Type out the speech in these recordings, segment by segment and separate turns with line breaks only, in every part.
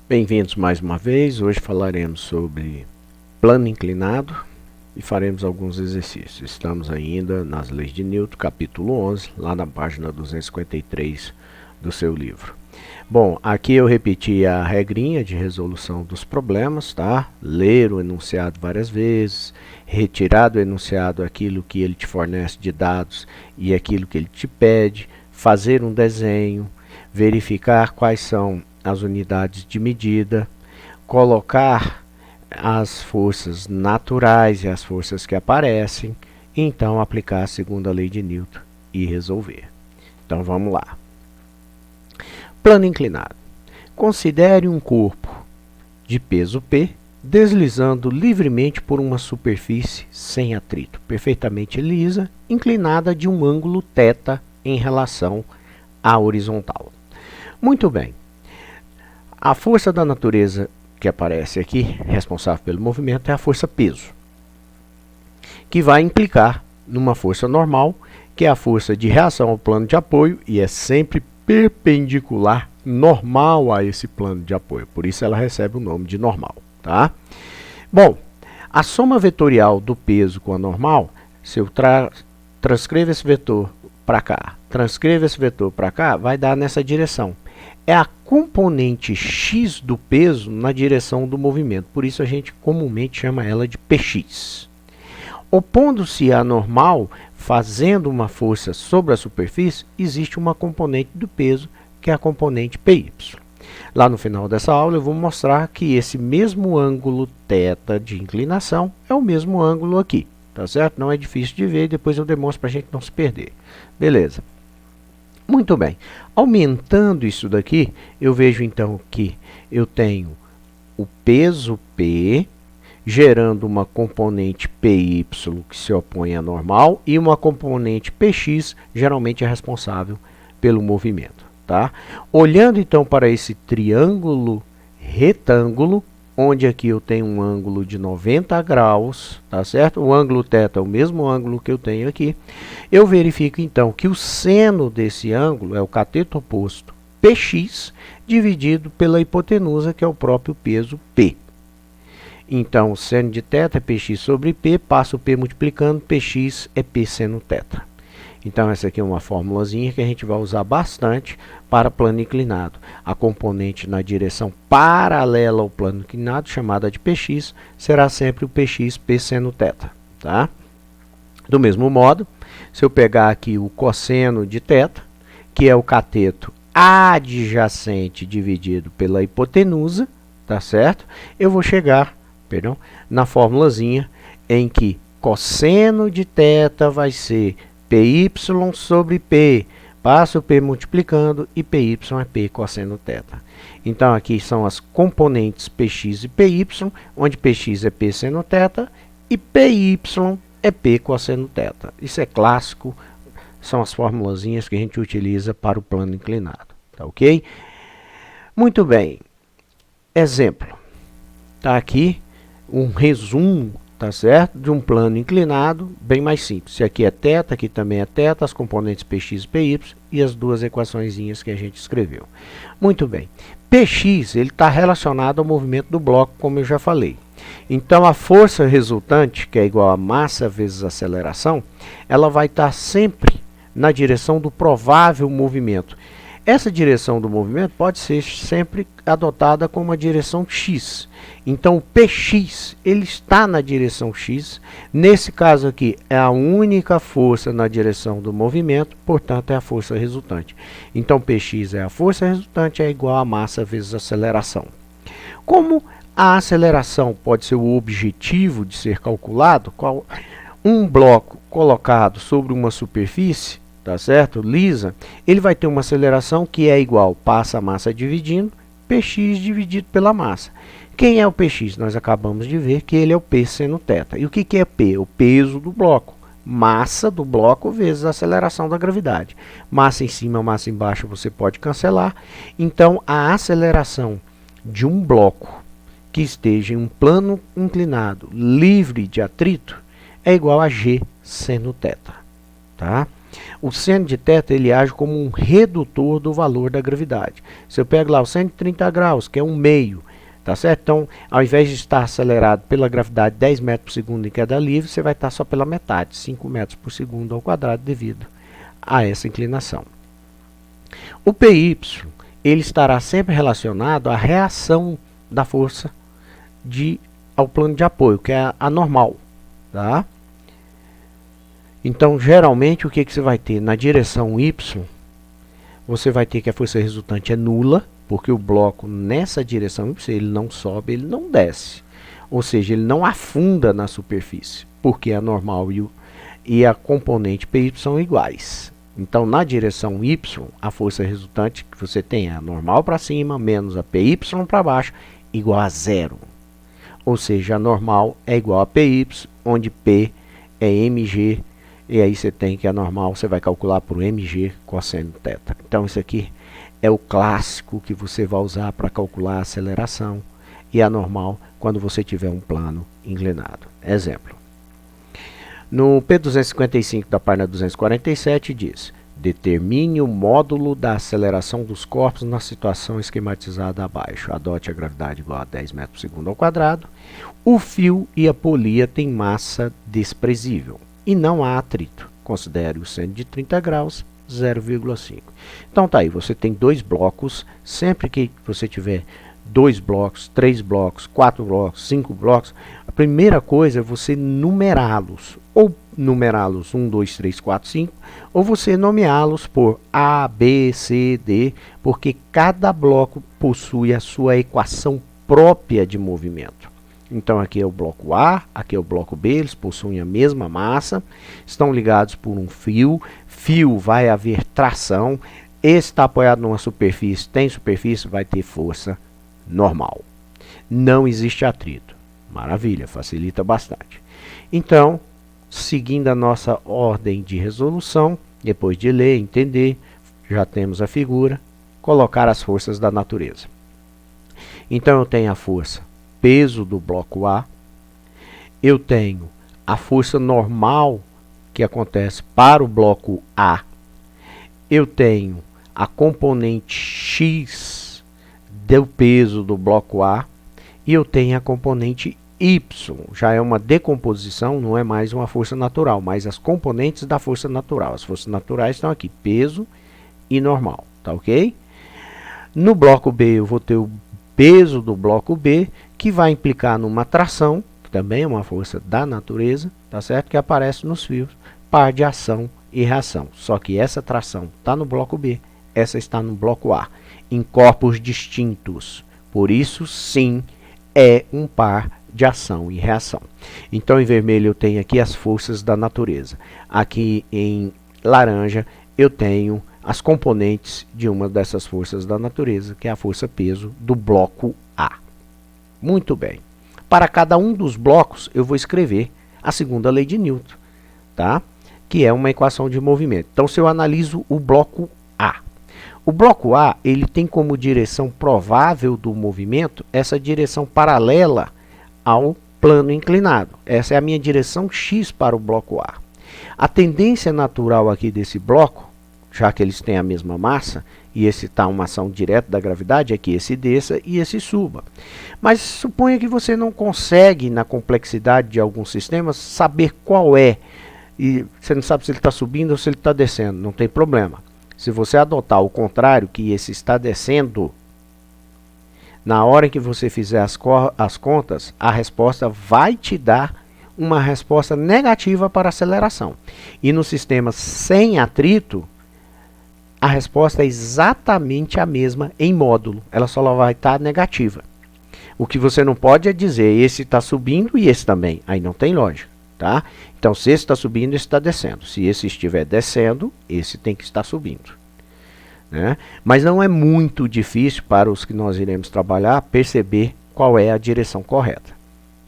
Bem-vindos mais uma vez. Hoje falaremos sobre plano inclinado e faremos alguns exercícios. Estamos ainda nas leis de Newton, capítulo 11, lá na página 253 do seu livro. Bom, aqui eu repeti a regrinha de resolução dos problemas, tá? Ler o enunciado várias vezes, retirar do enunciado aquilo que ele te fornece de dados e aquilo que ele te pede, fazer um desenho, verificar quais são as unidades de medida, colocar as forças naturais e as forças que aparecem, e então aplicar a segunda lei de Newton e resolver. Então vamos lá. Plano inclinado. Considere um corpo de peso P deslizando livremente por uma superfície sem atrito, perfeitamente lisa, inclinada de um ângulo θ em relação à horizontal. Muito bem. A força da natureza que aparece aqui, responsável pelo movimento, é a força peso, que vai implicar numa força normal, que é a força de reação ao plano de apoio, e é sempre perpendicular normal a esse plano de apoio. Por isso ela recebe o nome de normal, tá? Bom, a soma vetorial do peso com a normal, se eu transcrevo esse vetor para cá, transcrevo esse vetor para cá, vai dar nessa direção. É a componente x do peso na direção do movimento. Por isso a gente comumente chama ela de px. Opondo-se à normal, fazendo uma força sobre a superfície, existe uma componente do peso, que é a componente py. Lá no final dessa aula eu vou mostrar que esse mesmo ângulo θ de inclinação é o mesmo ângulo aqui, tá certo? Não é difícil de ver, depois eu demonstro para a gente não se perder. Beleza. Muito bem. Aumentando isso daqui, eu vejo então que eu tenho o peso P, gerando uma componente PY que se opõe à normal e uma componente PX, geralmente é responsável pelo movimento, tá? Olhando então para esse triângulo retângulo, onde aqui eu tenho um ângulo de 90 graus, tá certo? O ângulo θ é o mesmo ângulo que eu tenho aqui. Eu verifico então que o seno desse ângulo é o cateto oposto px dividido pela hipotenusa, que é o próprio peso P. Então, o seno de θ é px sobre P, passa o P multiplicando, px é P seno θ. Então, essa aqui é uma formulazinha que a gente vai usar bastante para plano inclinado. A componente na direção paralela ao plano inclinado, chamada de px, será sempre o px P seno θ. Tá? Do mesmo modo, se eu pegar aqui o cosseno de θ, que é o cateto adjacente dividido pela hipotenusa, tá certo? Eu vou chegar, na formulazinha em que cosseno de θ vai ser py sobre P, passa o P multiplicando e py é P cosseno θ. Então, aqui são as componentes px e py, onde px é P seno θ e py é P cosseno θ. Isso é clássico, são as formulazinhas que a gente utiliza para o plano inclinado, tá ok? Muito bem, exemplo. Está aqui um resumo, tá certo? De um plano inclinado, bem mais simples. Se aqui é θ, aqui também é θ, as componentes px e py e as duas equaçõezinhas que a gente escreveu. Muito bem. Px ele está relacionado ao movimento do bloco, como eu já falei. Então, a força resultante, que é igual a massa vezes aceleração, ela vai estar sempre na direção do provável movimento. Essa direção do movimento pode ser sempre adotada como uma direção x. Então, o px ele está na direção x. Nesse caso aqui, é a única força na direção do movimento, portanto, é a força resultante. Então, px é a força resultante, é igual a massa vezes aceleração. Como a aceleração pode ser o objetivo de ser calculado, um bloco colocado sobre uma superfície, tá certo? Lisa, ele vai ter uma aceleração que é igual, passa a massa dividindo, px dividido pela massa. Quem é o px? Nós acabamos de ver que ele é o P seno θ. E o que é P? O peso do bloco. Massa do bloco vezes a aceleração da gravidade. Massa em cima, massa embaixo você pode cancelar. Então, a aceleração de um bloco que esteja em um plano inclinado livre de atrito é igual a g seno θ. Tá? O seno de θ ele age como um redutor do valor da gravidade. Se eu pego lá o seno de 30 graus, que é um meio, tá certo? Então, ao invés de estar acelerado pela gravidade 10 metros por segundo em queda livre, você vai estar só pela metade, 5 metros por segundo ao quadrado, devido a essa inclinação. O PY, ele estará sempre relacionado à reação da força ao plano de apoio, que é a normal, tá? Então, geralmente, o que você vai ter? Na direção Y, você vai ter que a força resultante é nula, porque o bloco nessa direção Y, ele não sobe, ele não desce. Ou seja, ele não afunda na superfície, porque a normal e a componente PY são iguais. Então, na direção Y, a força resultante que você tem é a normal para cima, menos a PY para baixo, igual a zero. Ou seja, a normal é igual a PY, onde P é mg, e aí você tem que a normal, você vai calcular por mg cosseno θ. Então, isso aqui é o clássico que você vai usar para calcular a aceleração e a normal quando você tiver um plano inclinado. Exemplo. No P255 da página 247 diz: determine o módulo da aceleração dos corpos na situação esquematizada abaixo. Adote a gravidade igual a 10 metros por segundo ao quadrado. O fio e a polia têm massa desprezível e não há atrito. Considere o seno de 30 graus, 0,5. Então tá aí, você tem dois blocos. Sempre que você tiver 2 blocos, 3 blocos, 4 blocos, 5 blocos, a primeira coisa é você numerá-los, ou numerá-los 1, 2, 3, 4, 5, ou você nomeá-los por A, B, C, D, porque cada bloco possui a sua equação própria de movimento. Então aqui é o bloco A, aqui é o bloco B, eles possuem a mesma massa, estão ligados por um fio, vai haver tração, esse está apoiado numa superfície, tem superfície, vai ter força normal. Não existe atrito. Maravilha, facilita bastante. Então, seguindo a nossa ordem de resolução, depois de ler, entender, já temos a figura, colocar as forças da natureza. Então, eu tenho a força peso do bloco A, eu tenho a força normal que acontece para o bloco A, eu tenho a componente X do peso do bloco A e eu tenho a componente Y. Já é uma decomposição, não é mais uma força natural, mas as componentes da força natural. As forças naturais estão aqui, peso e normal, tá ok? No bloco B eu vou ter o peso do bloco B, que vai implicar numa tração, que também é uma força da natureza, tá certo? Que aparece nos fios, par de ação e reação. Só que essa tração está no bloco B, essa está no bloco A, em corpos distintos. Por isso, sim, é um par de ação e reação. Então, em vermelho eu tenho aqui as forças da natureza. Aqui em laranja eu tenho as componentes de uma dessas forças da natureza, que é a força peso do bloco A. Muito bem. Para cada um dos blocos, eu vou escrever a segunda lei de Newton, tá? Que é uma equação de movimento. Então, se eu analiso o bloco A, o bloco A ele tem como direção provável do movimento essa direção paralela ao plano inclinado. Essa é a minha direção X para o bloco A. A tendência natural aqui desse bloco, já que eles têm a mesma massa, e esse está uma ação direta da gravidade, é que esse desça e esse suba. Mas suponha que você não consegue, na complexidade de alguns sistemas, saber qual é. E você não sabe se ele está subindo ou se ele está descendo, não tem problema. Se você adotar o contrário, que esse está descendo, na hora em que você fizer as contas, a resposta vai te dar uma resposta negativa para a aceleração. E no sistema sem atrito, a resposta é exatamente a mesma em módulo. Ela só vai estar negativa. O que você não pode é dizer, esse está subindo e esse também. Aí não tem lógica, tá? Então, se esse está subindo, esse está descendo. Se esse estiver descendo, esse tem que estar subindo, né? Mas não é muito difícil para os que nós iremos trabalhar perceber qual é a direção correta.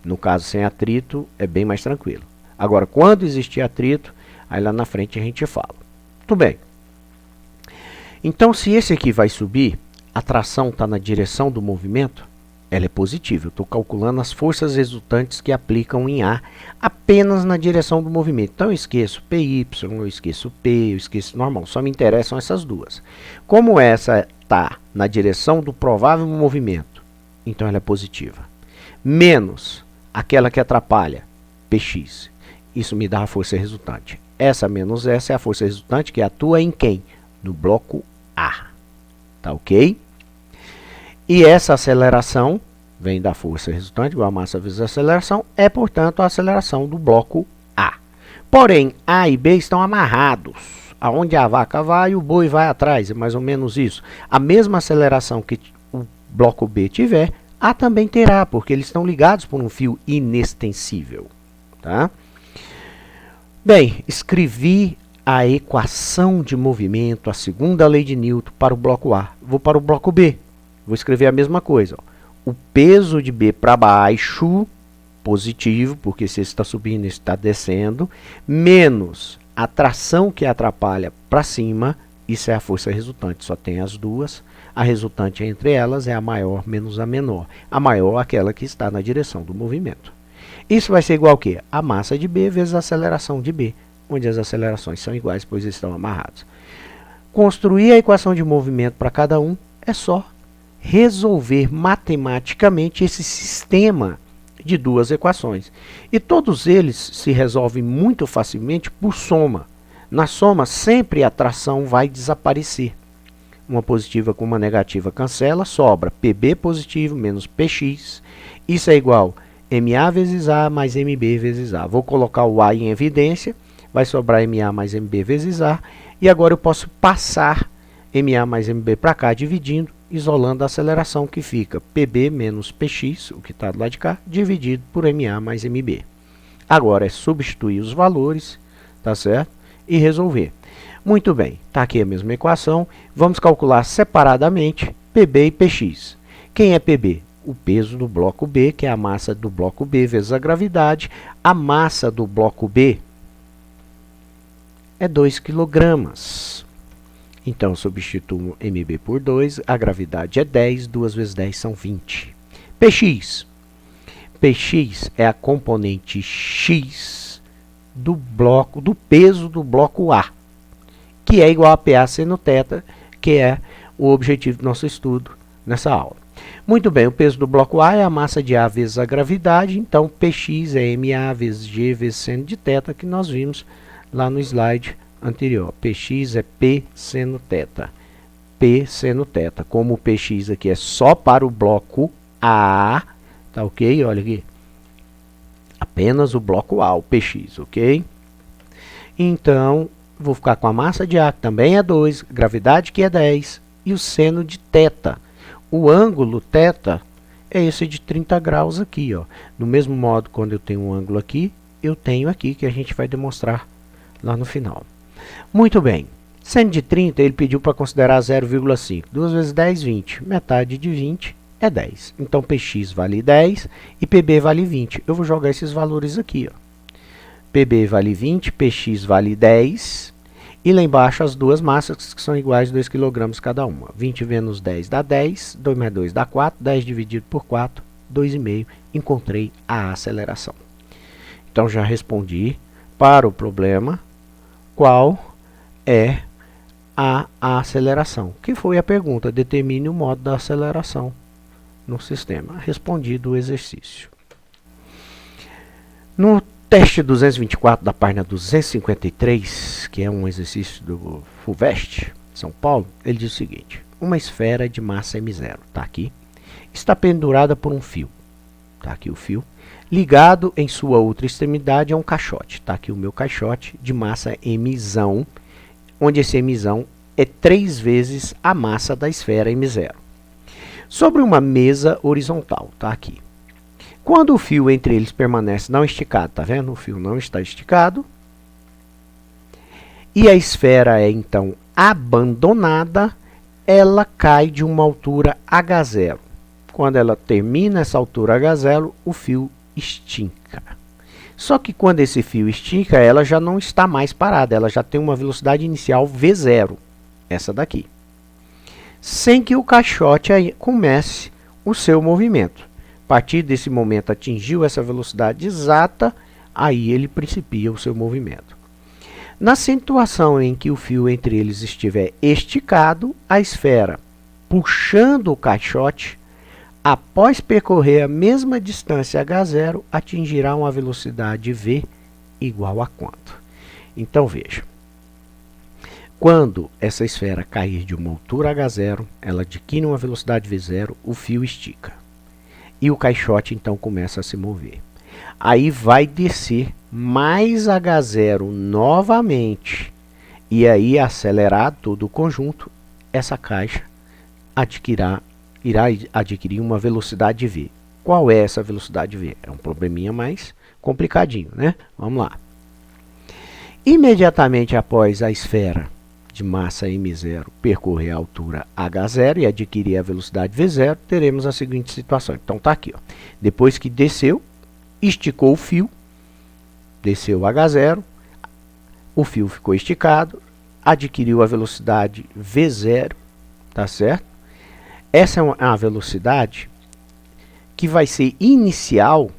No caso, sem atrito, é bem mais tranquilo. Agora, quando existir atrito, aí lá na frente a gente fala. Tudo bem. Então, se esse aqui vai subir, a tração está na direção do movimento, ela é positiva. Eu estou calculando as forças resultantes que aplicam em A apenas na direção do movimento. Então eu esqueço PY, eu esqueço P, eu esqueço normal. Só me interessam essas duas. Como essa está na direção do provável movimento, então ela é positiva. Menos aquela que atrapalha, Px. Isso me dá a força resultante. Essa menos essa é a força resultante que atua em quem? No bloco A. Tá ok? E essa aceleração vem da força resultante, igual a massa vezes a aceleração, é, portanto, a aceleração do bloco A. Porém, A e B estão amarrados. Aonde a vaca vai, o boi vai atrás, é mais ou menos isso. A mesma aceleração que o bloco B tiver, A também terá, porque eles estão ligados por um fio inextensível. Tá? Bem, escrevi a equação de movimento, a segunda lei de Newton, para o bloco A. Vou para o bloco B. Vou escrever a mesma coisa. Ó. O peso de B para baixo, positivo, porque se está subindo, está descendo, menos a tração que atrapalha para cima, isso é a força resultante, só tem as duas. A resultante entre elas é a maior menos a menor. A maior é aquela que está na direção do movimento. Isso vai ser igual ao quê? A massa de B vezes a aceleração de B, onde as acelerações são iguais, pois estão amarrados. Construir a equação de movimento para cada um é só resolver matematicamente esse sistema de duas equações. E todos eles se resolvem muito facilmente por soma. Na soma, sempre a tração vai desaparecer. Uma positiva com uma negativa cancela, sobra PB positivo menos PX. Isso é igual a MA vezes A mais MB vezes A. Vou colocar o A em evidência, vai sobrar MA mais MB vezes A. E agora eu posso passar MA mais MB para cá, dividindo, isolando a aceleração, que fica PB menos PX, o que está do lado de cá, dividido por MA mais MB. Agora é substituir os valores, tá certo? E resolver. Muito bem, está aqui a mesma equação. Vamos calcular separadamente PB e PX. Quem é PB? O peso do bloco B, que é a massa do bloco B vezes a gravidade. A massa do bloco B é 2 kg. Então, substituo MB por 2, a gravidade é 10, 2 vezes 10 são 20. Px. Px é a componente x do peso do bloco A, que é igual a PA seno θ, que é o objetivo do nosso estudo nessa aula. Muito bem, o peso do bloco A é a massa de A vezes a gravidade, então Px é MA vezes G vezes seno de θ, que nós vimos lá no slide anterior. Px é P seno θ. P seno θ. Como o Px aqui é só para o bloco A, tá ok? Olha aqui. Apenas o bloco A, o Px, ok? Então, vou ficar com a massa de A, que também é 2, gravidade que é 10, e o seno de θ. O ângulo θ é esse de 30 graus aqui, ó. Do mesmo modo, quando eu tenho um ângulo aqui, eu tenho aqui, que a gente vai demonstrar lá no final. Muito bem. Seno de 30, ele pediu para considerar 0,5. 2 vezes 10, 20. Metade de 20 é 10. Então, Px vale 10 e Pb vale 20. Eu vou jogar esses valores aqui, ó. Pb vale 20, Px vale 10. E lá embaixo as duas massas, que são iguais a 2 kg cada uma. 20 menos 10 dá 10. 2 mais 2 dá 4. 10 dividido por 4, 2,5. Encontrei a aceleração. Então, já respondi para o problema qual é a aceleração, que foi a pergunta. Determine o modo da aceleração no sistema. Respondido o exercício. No teste 224 da página 253, que é um exercício do FUVEST, São Paulo, ele diz o seguinte: uma esfera de massa M0, tá aqui, está pendurada por um fio, tá aqui o fio, ligado em sua outra extremidade a um caixote, tá aqui o meu caixote de massa Mzão, onde esse Mzão é 3 vezes a massa da esfera M0. Sobre uma mesa horizontal, tá aqui. Quando o fio entre eles permanece não esticado, tá vendo? O fio não está esticado. E a esfera é, então, abandonada, ela cai de uma altura H0. Quando ela termina essa altura H0, o fio estica. Só que quando esse fio estica, ela já não está mais parada, ela já tem uma velocidade inicial V0, essa daqui. Sem que o caixote aí comece o seu movimento. A partir desse momento atingiu essa velocidade exata, aí ele principia o seu movimento. Na situação em que o fio entre eles estiver esticado, a esfera, puxando o caixote, após percorrer a mesma distância h0, atingirá uma velocidade v igual a quanto? Então veja, quando essa esfera cair de uma altura h0, ela adquire uma velocidade v0, o fio estica. E o caixote então começa a se mover. Aí vai descer mais h0 novamente. E aí, acelerar todo o conjunto, essa caixa irá adquirir uma velocidade v. Qual é essa velocidade v? É um probleminha mais complicadinho, né? Vamos lá. Imediatamente após a esfera de massa m0 percorrer a altura h0 e adquirir a velocidade v0, teremos a seguinte situação. Então está aqui, ó. Depois que desceu, esticou o fio, desceu h0, o fio ficou esticado, adquiriu a velocidade v0, tá certo? Essa é uma velocidade que vai ser inicial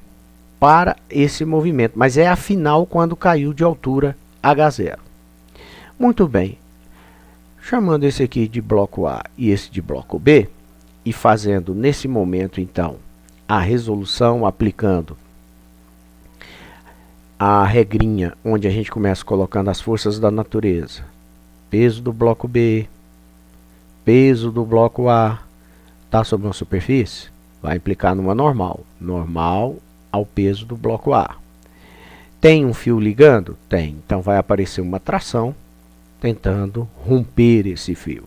para esse movimento, mas é a final quando caiu de altura h0. Muito bem. Chamando esse aqui de bloco A e esse de bloco B, e fazendo nesse momento, então, a resolução aplicando a regrinha onde a gente começa colocando as forças da natureza. Peso do bloco B, peso do bloco A, está sobre uma superfície, vai implicar numa normal. Normal ao peso do bloco A. Tem um fio ligando? Tem. Então vai aparecer uma tração tentando romper esse fio.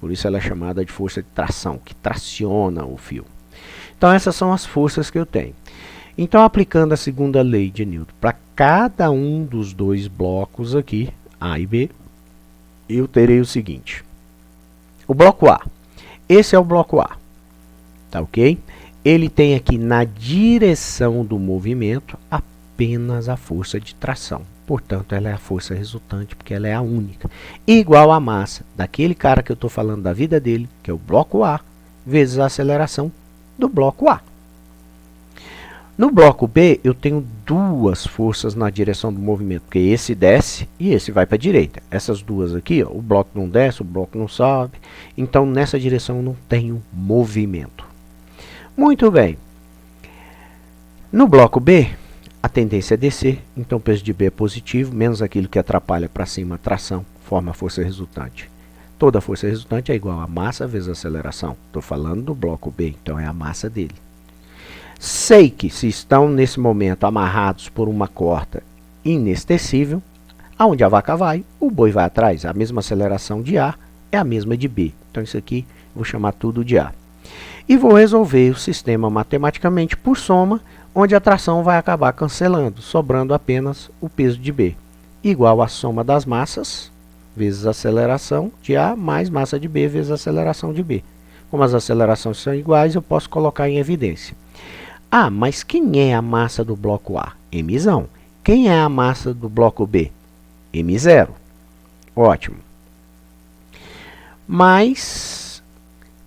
Por isso ela é chamada de força de tração, que traciona o fio. Então essas são as forças que eu tenho. Então, aplicando a segunda lei de Newton para cada um dos dois blocos aqui, A e B, eu terei o seguinte. O bloco A. Esse é o bloco A. Tá ok? Ele tem aqui na direção do movimento apenas a força de tração. Portanto, ela é a força resultante, porque ela é a única. Igual a massa daquele cara que eu estou falando da vida dele, que é o bloco A, vezes a aceleração do bloco A. No bloco B, eu tenho duas forças na direção do movimento, porque esse desce e esse vai para a direita. Essas duas aqui, ó, o bloco não desce, o bloco não sobe. Então, nessa direção, eu não tenho movimento. Muito bem. No bloco B, a tendência é descer, então o peso de B é positivo, menos aquilo que atrapalha para cima a tração, forma a força resultante. Toda força resultante é igual a massa vezes a aceleração. Estou falando do bloco B, então é a massa dele. Sei que se estão nesse momento amarrados por uma corda inextensível, aonde a vaca vai, o boi vai atrás. A mesma aceleração de A é a mesma de B. Então isso aqui eu vou chamar tudo de A. E vou resolver o sistema matematicamente por soma, onde a tração vai acabar cancelando, sobrando apenas o peso de B, igual a soma das massas, vezes a aceleração de A, mais massa de B, vezes a aceleração de B. Como as acelerações são iguais, eu posso colocar em evidência. Ah, mas quem é a massa do bloco A? M0. Quem é a massa do bloco B? M0. Ótimo. Mas,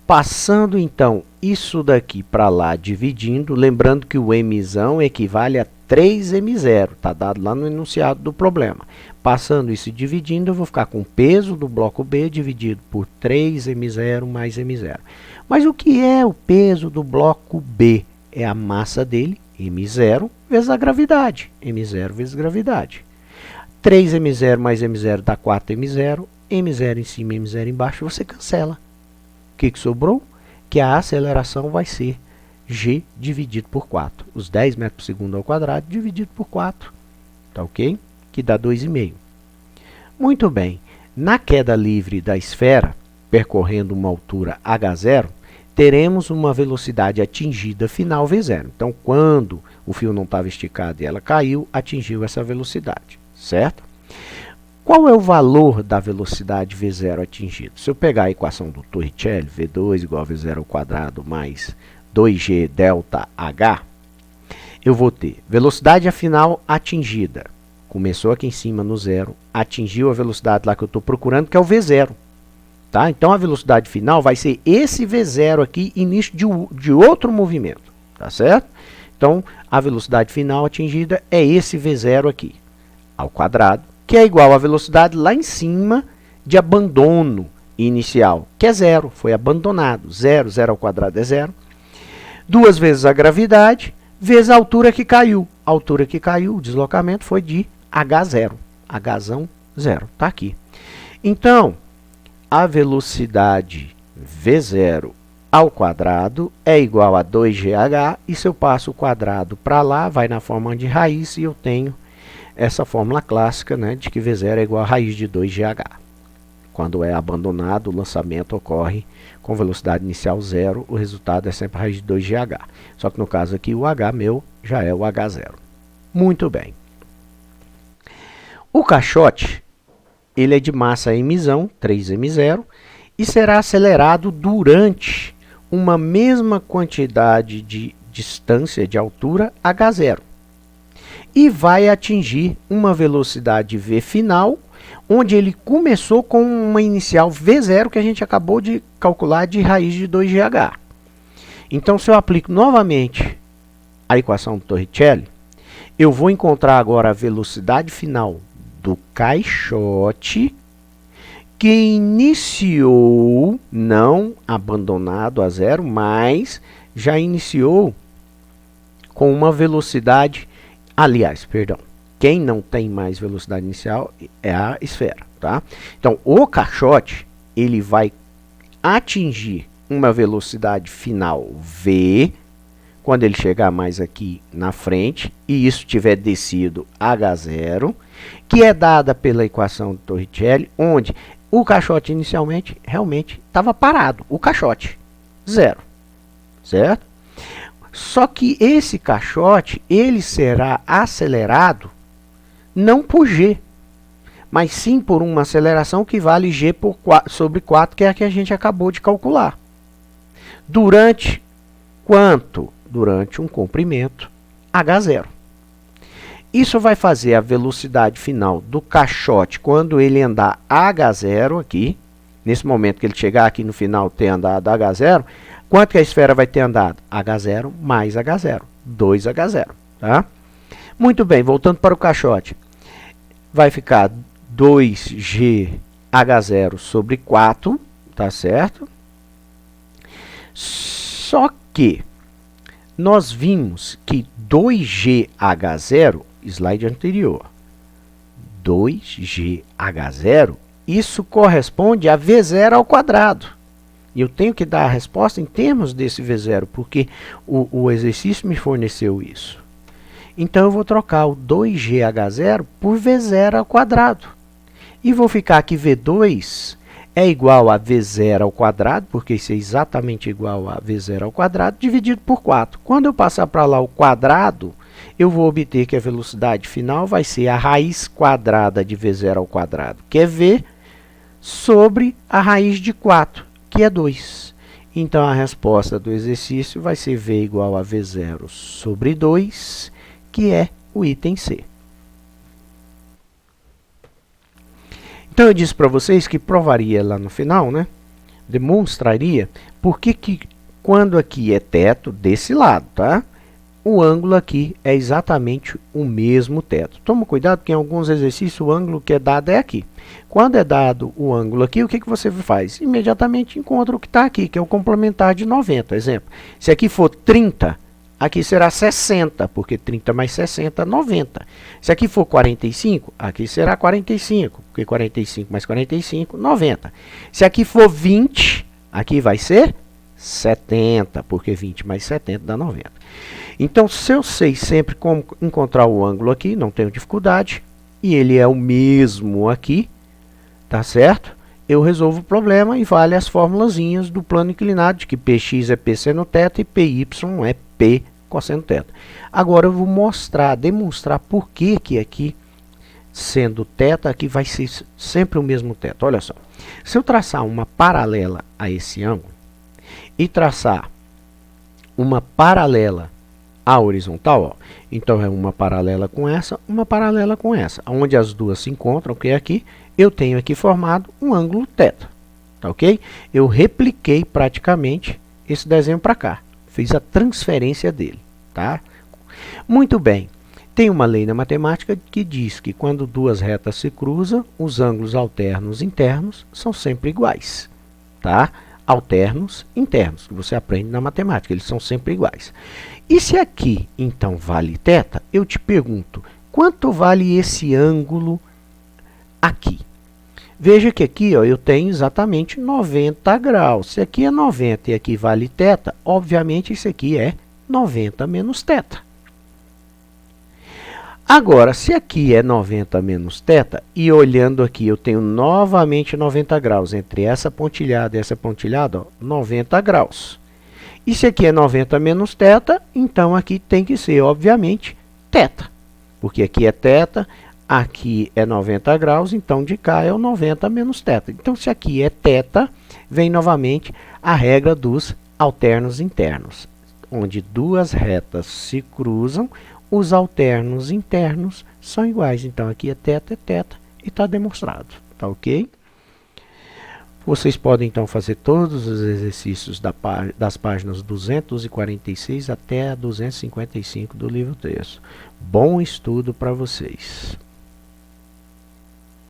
passando então isso daqui para lá, dividindo, lembrando que o M0 equivale a 3M0, está dado lá no enunciado do problema. Passando isso e dividindo, eu vou ficar com o peso do bloco B dividido por 3M0 mais M0. Mas o que é o peso do bloco B? É a massa dele, M0, vezes a gravidade, M0 vezes gravidade. 3M0 mais M0 dá 4M0, M0 em cima e M0 embaixo, você cancela. O que sobrou? Que a aceleração vai ser G dividido por 4. Os 10 metros por segundo ao quadrado dividido por 4. Tá ok? Que dá 2,5. Muito bem. Na queda livre da esfera, percorrendo uma altura h0, teremos uma velocidade atingida final v0. Então, quando o fio não estava esticado e ela caiu, atingiu essa velocidade, certo? Qual é o valor da velocidade v0 atingida? Se eu pegar a equação do Torricelli, v2 igual a v0 ao quadrado mais 2g delta h, eu vou ter velocidade final atingida. Começou aqui em cima no zero, atingiu a velocidade lá que eu estou procurando, que é o v0. Tá? Então a velocidade final vai ser esse V0 aqui, início de outro movimento. Tá certo? Então a velocidade final atingida é esse V0 aqui, ao quadrado, que é igual à velocidade lá em cima de abandono inicial, que é zero, foi abandonado. 0, 0 ao quadrado é zero. 2 vezes a gravidade, vezes a altura que caiu. A altura que caiu, o deslocamento foi de H0. Hzão 0, está aqui. Então, a velocidade V0 ao quadrado é igual a 2gh, e se eu passo o quadrado para lá, vai na forma de raiz, e eu tenho essa fórmula clássica, né, de que V0 é igual a raiz de 2gh. Quando é abandonado, o lançamento ocorre com velocidade inicial 0, o resultado é sempre a raiz de 2gh. Só que no caso aqui, o h meu já é o h0. Muito bem. O caixote, ele é de massa mzão, 3m0, e será acelerado durante uma mesma quantidade de distância de altura h0. E vai atingir uma velocidade v final, onde ele começou com uma inicial v0 que a gente acabou de calcular de raiz de 2gh. Então, se eu aplico novamente a equação do Torricelli, eu vou encontrar agora a velocidade final do caixote, que iniciou, não abandonado a zero, mas já iniciou com uma velocidade, aliás, perdão, quem não tem mais velocidade inicial é a esfera, tá? Então, o caixote, ele vai atingir uma velocidade final v, quando ele chegar mais aqui na frente, e isso tiver descido h0, que é dada pela equação de Torricelli, onde o caixote inicialmente realmente estava parado, o caixote, 0, certo? Só que esse caixote, ele será acelerado não por g, mas sim por uma aceleração que vale g sobre 4, que é a que a gente acabou de calcular. Durante quanto? Durante um comprimento h0. Isso vai fazer a velocidade final do caixote quando ele andar h0 aqui, nesse momento que ele chegar aqui no final ter andado h0, quanto que a esfera vai ter andado? h0 mais h0, 2h0, tá? Muito bem, voltando para o caixote, vai ficar 2gh0 sobre 4, tá certo? Só que nós vimos que 2gh0, slide anterior, 2gh0, isso corresponde a v0 ao quadrado. E eu tenho que dar a resposta em termos desse v0, porque o exercício me forneceu isso. Então, eu vou trocar o 2gh0 por v0 ao quadrado. E vou ficar aqui v2 é igual a v0 ao quadrado, porque isso é exatamente igual a v0 ao quadrado, dividido por 4. Quando eu passar para lá o quadrado, eu vou obter que a velocidade final vai ser a raiz quadrada de v0 ao quadrado, que é v, sobre a raiz de 4, que é 2. Então, a resposta do exercício vai ser v igual a v0 sobre 2, que é o item C. Então, eu disse para vocês que provaria lá no final, né? Demonstraria por que quando aqui é teto, desse lado, tá? O ângulo aqui é exatamente o mesmo teto. Toma cuidado, porque em alguns exercícios o ângulo que é dado é aqui. Quando é dado o ângulo aqui, o que você faz? Imediatamente encontra o que está aqui, que é o complementar de 90. Exemplo, se aqui for 30, aqui será 60, porque 30 mais 60 é 90. Se aqui for 45, aqui será 45, porque 45 mais 45, 90. Se aqui for 20, aqui vai ser 70, porque 20 mais 70 dá 90. Então, se eu sei sempre como encontrar o ângulo aqui, não tenho dificuldade, e ele é o mesmo aqui, tá certo? Eu resolvo o problema e vale as formulazinhas do plano inclinado, de que Px é P seno θ e Py é P cosseno θ. Agora eu vou demonstrar por que aqui, sendo θ, aqui vai ser sempre o mesmo θ. Olha só, se eu traçar uma paralela a esse ângulo e traçar uma paralela à horizontal, ó, então é uma paralela com essa, onde as duas se encontram, que é aqui, eu tenho aqui formado um ângulo θ, tá ok? Eu repliquei praticamente esse desenho para cá, fiz a transferência dele, tá? Muito bem, tem uma lei na matemática que diz que quando duas retas se cruzam, os ângulos alternos internos são sempre iguais, tá? Alternos internos, que você aprende na matemática, eles são sempre iguais. E se aqui, então, vale θ, eu te pergunto, quanto vale esse ângulo aqui? Veja que aqui ó, eu tenho exatamente 90 graus. Se aqui é 90 e aqui vale θ, obviamente isso aqui é 90 menos θ. Agora, se aqui é 90 menos θ, e olhando aqui eu tenho novamente 90 graus, entre essa pontilhada e essa pontilhada, ó, 90 graus. E se aqui é 90 menos θ, então aqui tem que ser, obviamente, θ. Porque aqui é θ, aqui é 90 graus, então de cá é o 90 menos θ. Então, se aqui é θ, vem novamente a regra dos alternos internos, onde duas retas se cruzam, os alternos internos são iguais. Então, aqui é θ e está demonstrado. Tá ok? Vocês podem, então, fazer todos os exercícios das páginas 246 até a 255 do livro texto. Bom estudo para vocês!